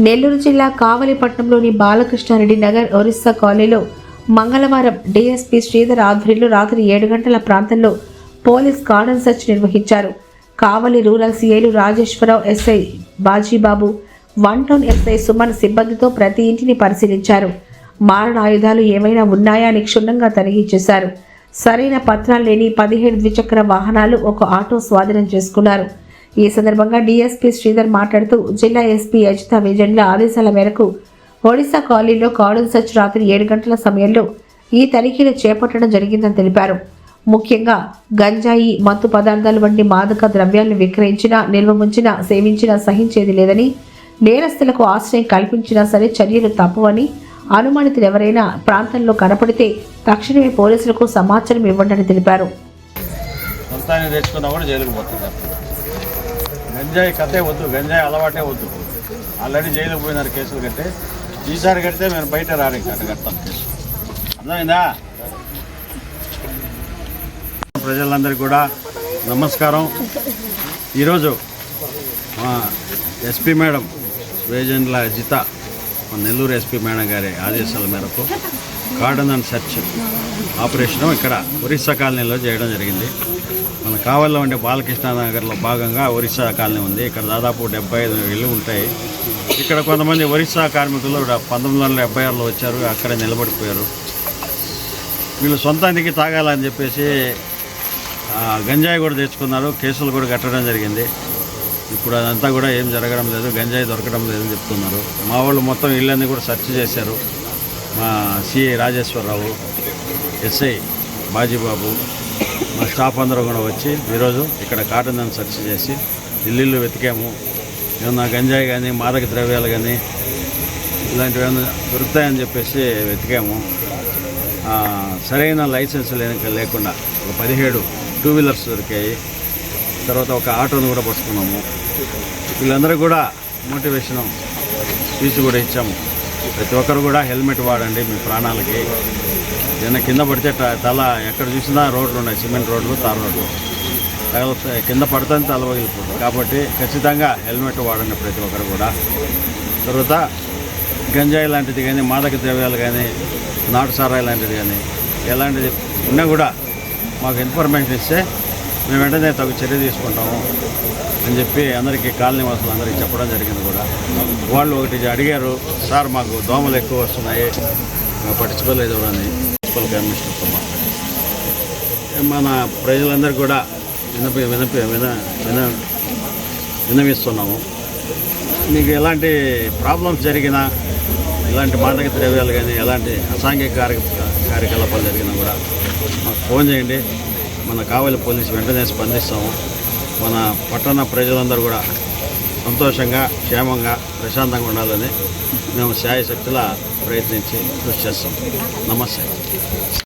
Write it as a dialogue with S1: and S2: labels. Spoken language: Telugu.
S1: నెల్లూరు జిల్లా కావలిపట్నంలోని బాలకృష్ణారెడ్డి నగర్ ఒరిస్సా కాలనీలో మంగళవారం డీఎస్పీ శ్రీధర్ ఆధ్వర్యంలో రాత్రి 7 గంటల ప్రాంతంలో పోలీస్ కార్డన్ సెర్చ్ నిర్వహించారు. కావలి రూరల్ సీఐలు Rajeswararao, SI Bajibabu, 1 town SI Suman సిబ్బందితో ప్రతి ఇంటిని పరిశీలించారు. మారణాయుధాలు ఏమైనా ఉన్నాయా అని క్షుణ్ణంగా తనిఖీ చేశారు. సరైన పత్రాలు లేని 17 ద్విచక్ర వాహనాలు, ఒక ఆటో స్వాధీనం చేసుకున్నారు. ఈ సందర్భంగా డీఎస్పీ శ్రీధర్ మాట్లాడుతూ జిల్లా ఎస్పీ అజితా విజయన్ల ఆదేశాల మేరకు ఒడిశా కాలనీలో కార్డన్ సెర్చ్ రాత్రి 7 గంటల సమయంలో ఈ తనిఖీలు చేపట్టడం జరిగిందని తెలిపారు. ముఖ్యంగా గంజాయి, మత్తు పదార్థాలు వంటి మాదక ద్రవ్యాలను విక్రయించినా, నిల్వ ఉంచినా, సేవించినా సహించేది లేదని, నేరస్తులకు ఆశ్రయం కల్పించినా సరే చర్యలు తప్పవని, అనుమానితులు ఎవరైనా ప్రాంతంలో కనపడితే తక్షణమే పోలీసులకు సమాచారం ఇవ్వండి తెలిపారు.
S2: గంజాయి కథే వద్దు, గంజాయి అలవాటే వద్దు. ఆల్రెడీ జైలుకు పోయినారు కేసులు కట్టే. ఈసారి కడితే మేము బయట రాని కడతాం కేసు. అర్థమైందా? ప్రజలందరికీ కూడా నమస్కారం. ఈరోజు మా ఎస్పీ మేడం వేజెండ్ల అజిత, మా నెల్లూరు ఎస్పీ మేడం గారి ఆదేశాల మేరకు కార్డన్ అండ్ సెర్చ్ ఆపరేషన్ ఇక్కడ ఒరిస్సా కాలనీలో చేయడం జరిగింది. మన కావలిలో ఉండే బాలకృష్ణ నగర్లో భాగంగా ఒరిస్సా కాలనీ ఉంది. ఇక్కడ దాదాపు 75 ఇళ్ళు ఉంటాయి. ఇక్కడ కొంతమంది ఒరిస్సా కార్మికులు 1976లో వచ్చారు, అక్కడే నిలబడిపోయారు. వీళ్ళు సొంతానికి తాగాలని చెప్పేసి గంజాయి కూడా తెచ్చుకున్నారు. కేసులు కూడా కట్టడం జరిగింది. ఇప్పుడు అదంతా కూడా ఏం జరగడం లేదు, గంజాయి దొరకడం లేదని చెప్తున్నారు. మా వాళ్ళు మొత్తం ఇళ్ళన్నీ కూడా సెర్చ్ చేశారు. మా సిఐ రాజేశ్వరరావు, ఎస్ఐ బాజీబాబు, మా స్టాఫ్ అందరూ కూడా వచ్చి ఈరోజు ఇక్కడ కార్డన్ అండ్ సెర్చ్ చేసి ఇల్లు వెతికాము. ఏమన్నా గంజాయి కానీ, మాదక ద్రవ్యాలు కానీ ఇలాంటివి ఏమైనా దొరుకుతాయని చెప్పేసి వెతికాము. సరైన లైసెన్స్ లేకుండా ఒక 17 2 వీలర్స్ దొరికాయి. తర్వాత ఒక ఆటోను కూడా పట్టుకున్నాము. వీళ్ళందరూ కూడా మోటివేషన్ స్పీచ్ కూడా ఇచ్చాము. ప్రతి ఒక్కరు కూడా హెల్మెట్ వాడండి మీ ప్రాణాలకి. ఏదైనా కింద పడితే తల ఎక్కడ చూసినా రోడ్లు ఉన్నాయి, సిమెంట్ రోడ్లు, తార్ రోడ్లు. కింద పడుతుంది తల పగిలిపోతుంది. కాబట్టి ఖచ్చితంగా హెల్మెట్ వాడండి ప్రతి ఒక్కరు కూడా. తర్వాత గంజాయి లాంటిది కానీ, మాదక ద్రవ్యాలు కానీ, నాటు సారాయి లాంటిది కానీ ఎలాంటిది ఉన్నా కూడా మాకు ఇన్ఫర్మేషన్ ఇస్తే మేము వెంటనే తగు చర్య తీసుకుంటాము అని చెప్పి అందరికీ, కాలనీ వాసులు అందరికీ చెప్పడం జరిగింది కూడా. వాళ్ళు ఒకటి అడిగారు, సార్ మాకు దోమలు ఎక్కువ వస్తున్నాయి, పట్టించుకోలేదు అని మున్సిపల్ కమిషనర్తో మాట్లాడి మన ప్రజలందరికీ కూడా విన్నవిస్తున్నాము. మీకు ఎలాంటి ప్రాబ్లమ్స్ జరిగినా, ఇలాంటి మాదక ద్రవ్యాలు కానీ, ఎలాంటి అసాంఘిక కార్యకలాపాలు జరిగినా కూడా మాకు ఫోన్ చేయండి. మన కావలి పోలీసు వెంటనే స్పందిస్తాము. మన పట్టణ ప్రజలందరూ కూడా సంతోషంగా, క్షేమంగా, ప్రశాంతంగా ఉండాలని మేము శాయశక్తులా ప్రయత్నించి కృషి చేస్తాం. నమస్తే.